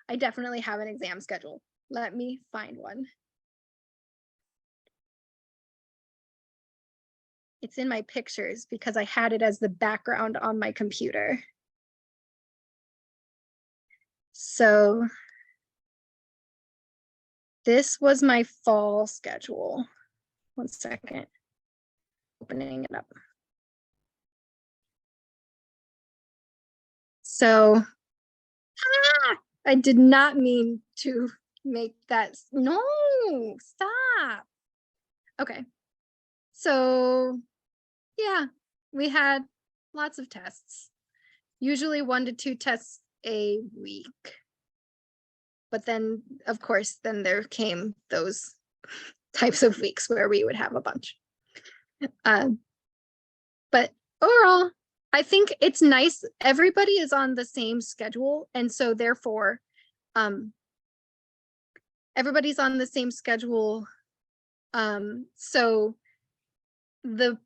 Speaker 2: have an exam schedule. Let me find one. It's in my pictures because I had it as the background on my computer. So this was my fall schedule. 1 second. Opening it up. So I did not mean to make that. No, stop. Okay. So yeah, we had lots of tests, usually 1 to 2 tests a week. But then, of course, then there came those types of weeks where we would have a bunch. But overall, I think it's nice. Everybody is on the same schedule. And so therefore, everybody's on the same schedule. So the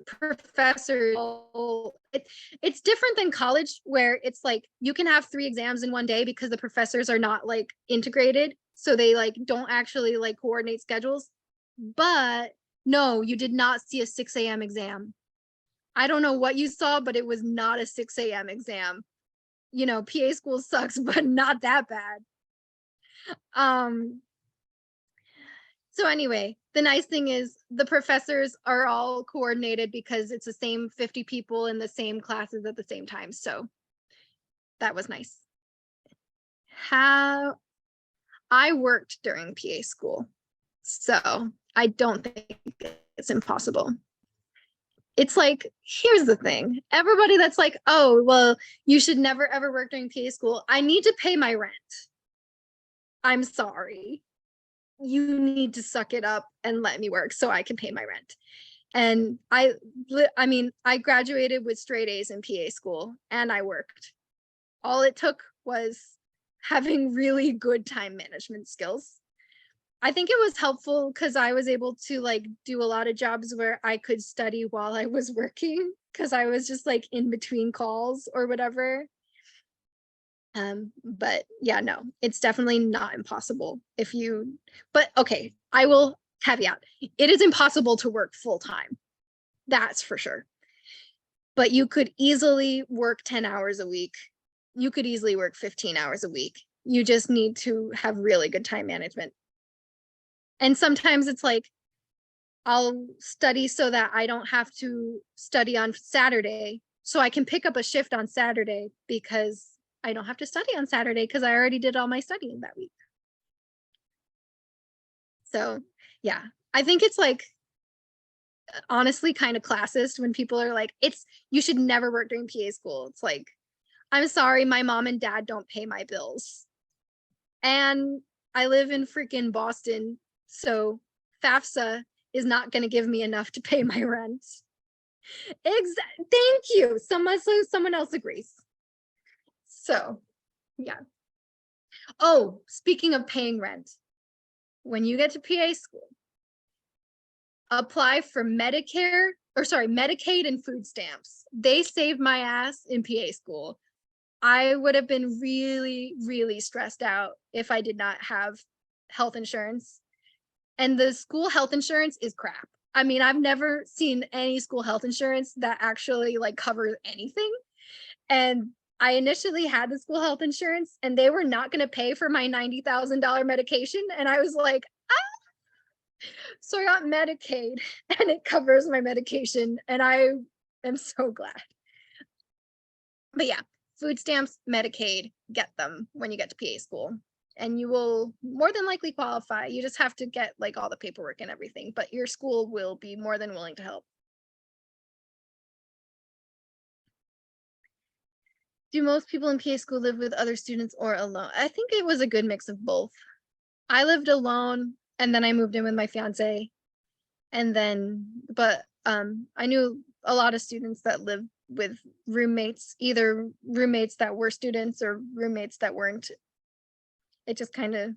Speaker 2: professor, it's different than college where it's like you can have 3 exams in one day because the professors are not like integrated, so they like don't actually like coordinate schedules. But no, you did not see a 6 a.m. exam. I don't know what you saw, but it was not a 6 a.m. exam. You know, PA school sucks, but not that bad. So anyway, the nice thing is the professors are all coordinated because it's the same 50 people in the same classes at the same time. So that was nice. How I worked during PA school, so I don't think it's impossible. It's like, here's the thing. Everybody that's like, oh, well, you should never ever work during PA school. I need to pay my rent. I'm sorry. You need to suck it up and let me work so I can pay my rent. And I mean, I graduated with straight A's in PA school and I worked. All it took was having really good time management skills. I think it was helpful because I was able to like do a lot of jobs where I could study while I was working because I was just like in between calls or whatever. But yeah, no, it's definitely not impossible if you, but okay, I will caveat, it is impossible to work full time. That's for sure. But you could easily work 10 hours a week. You could easily work 15 hours a week. You just need to have really good time management. And sometimes it's like, I'll study so that I don't have to study on Saturday. So I can pick up a shift on Saturday because I don't have to study on Saturday because I already did all my studying that week. So yeah, I think it's like, honestly kind of classist when people are like, you should never work during PA school. It's like, I'm sorry, my mom and dad don't pay my bills. And I live in freaking Boston, so FAFSA is not going to give me enough to pay my rent. Thank you. Someone else agrees. So, yeah. Oh, speaking of paying rent, when you get to PA school, apply for Medicaid and food stamps. They saved my ass in PA school. I would have been really, really stressed out if I did not have health insurance. And the school health insurance is crap. I mean, I've never seen any school health insurance that actually like covers anything. And I initially had the school health insurance and they were not going to pay for my $90,000 medication. And I was like, ah. So I got Medicaid and it covers my medication. And I am so glad. But yeah, food stamps, Medicaid, get them when you get to PA school. And you will more than likely qualify. You just have to get like all the paperwork and everything, but your school will be more than willing to help. Do most people in PA school live with other students or alone? I think it was a good mix of both. I lived alone and then I moved in with my fiance. And then, but I knew a lot of students that lived with roommates, either roommates that were students or roommates that weren't. It just kind of,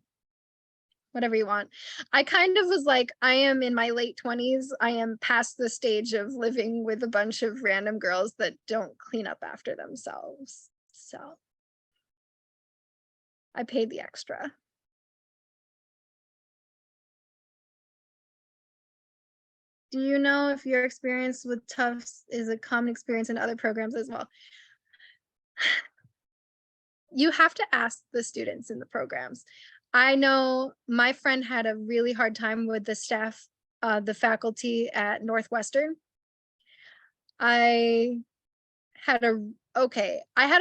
Speaker 2: whatever you want. I kind of was like, I am in my late 20s. I am past the stage of living with a bunch of random girls that don't clean up after themselves. So I paid the extra. Do you know if your experience with Tufts is a common experience in other programs as well? You have to ask the students in the programs. I know my friend had a really hard time with the staff, the faculty at Northwestern. I had a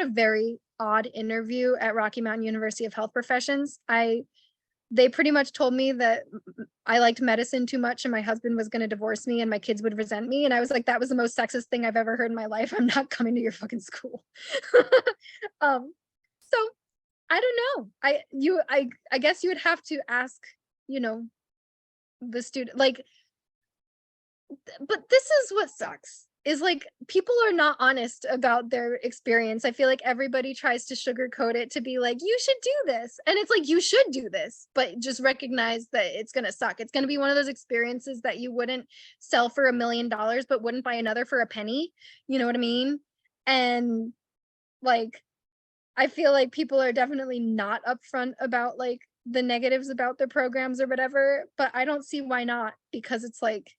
Speaker 2: very odd interview at Rocky Mountain University of Health Professions. They pretty much told me that I liked medicine too much and my husband was going to divorce me and my kids would resent me. And I was like, that was the most sexist thing I've ever heard in my life. I'm not coming to your fucking school. So I don't know. I guess you would have to ask, the student, like, but this is what sucks. Is like people are not honest about their experience. I feel like everybody tries to sugarcoat it to be like, you should do this. And it's like, you should do this, but just recognize that it's going to suck. It's going to be one of those experiences that you wouldn't sell for $1 million, but wouldn't buy another for a penny. You know what I mean? And like, I feel like people are definitely not upfront about like the negatives about their programs or whatever, but I don't see why not, because it's like,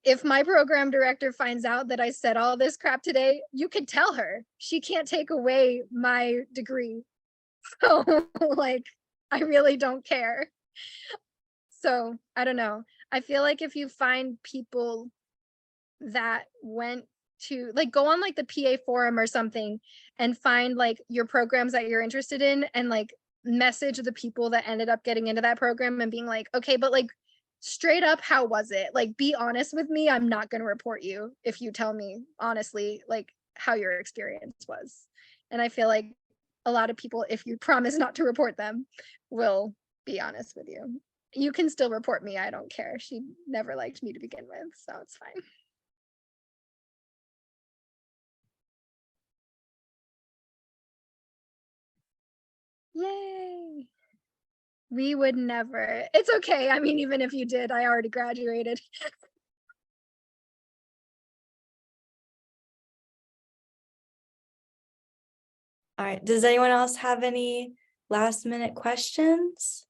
Speaker 2: if my program director finds out that I said all this crap today, you could tell her. She can't take away my degree. So like, I really don't care. So I don't know. I feel like if you find people that went to like go on like the PA forum or something and find like your programs that you're interested in and like message the people that ended up getting into that program and being like, okay, but like straight up, how was it? Like, be honest with me. I'm not going to report you if you tell me honestly, like how your experience was. And I feel like a lot of people, if you promise not to report them, will be honest with you. You can still report me. I don't care. She never liked me to begin with, so it's fine. Yay. We would never. It's okay. I mean, even if you did, I already graduated.
Speaker 1: All right. Does anyone else have any last minute questions?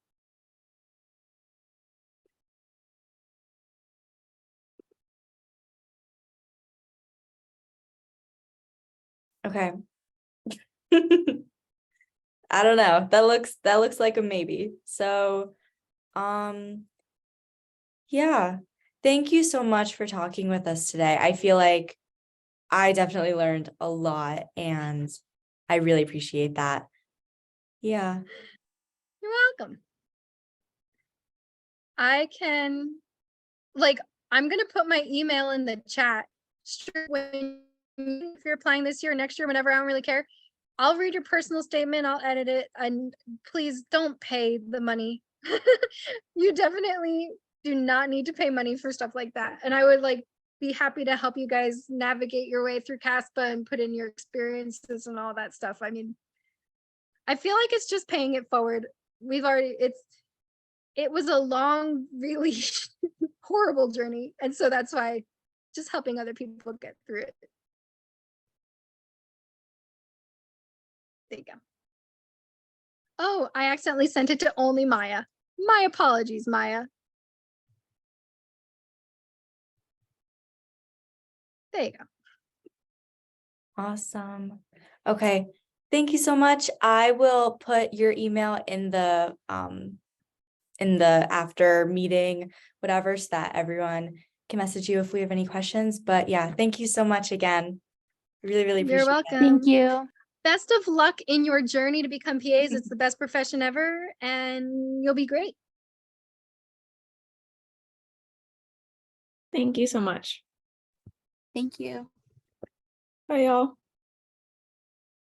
Speaker 1: Okay. I don't know. That looks like a maybe. So, yeah. Thank you so much for talking with us today. I feel like I definitely learned a lot and I really appreciate that. Yeah.
Speaker 2: You're welcome. I can, like, I'm going to put my email in the chat. When, if you're applying this year, next year, whenever, I don't really care. I'll read your personal statement. I'll edit it. And please don't pay the money. You definitely do not need to pay money for stuff like that. And I would like be happy to help you guys navigate your way through CASPA and put in your experiences and all that stuff. I mean, I feel like it's just paying it forward. It was a long, really horrible journey. And so that's why just helping other people get through it. There you go. Oh, I accidentally sent it to only Maya. My apologies, Maya. There you go.
Speaker 1: Awesome. Okay. Thank you so much. I will put your email in the after meeting, whatever, so that everyone can message you if we have any questions. But yeah, thank you so much again. Really, really appreciate
Speaker 2: You're
Speaker 1: it.
Speaker 2: welcome.
Speaker 3: Thank you.
Speaker 2: Best of luck in your journey to become PAs. It's the best profession ever, and you'll be great.
Speaker 3: Thank you so much.
Speaker 4: Thank you.
Speaker 3: Bye, y'all.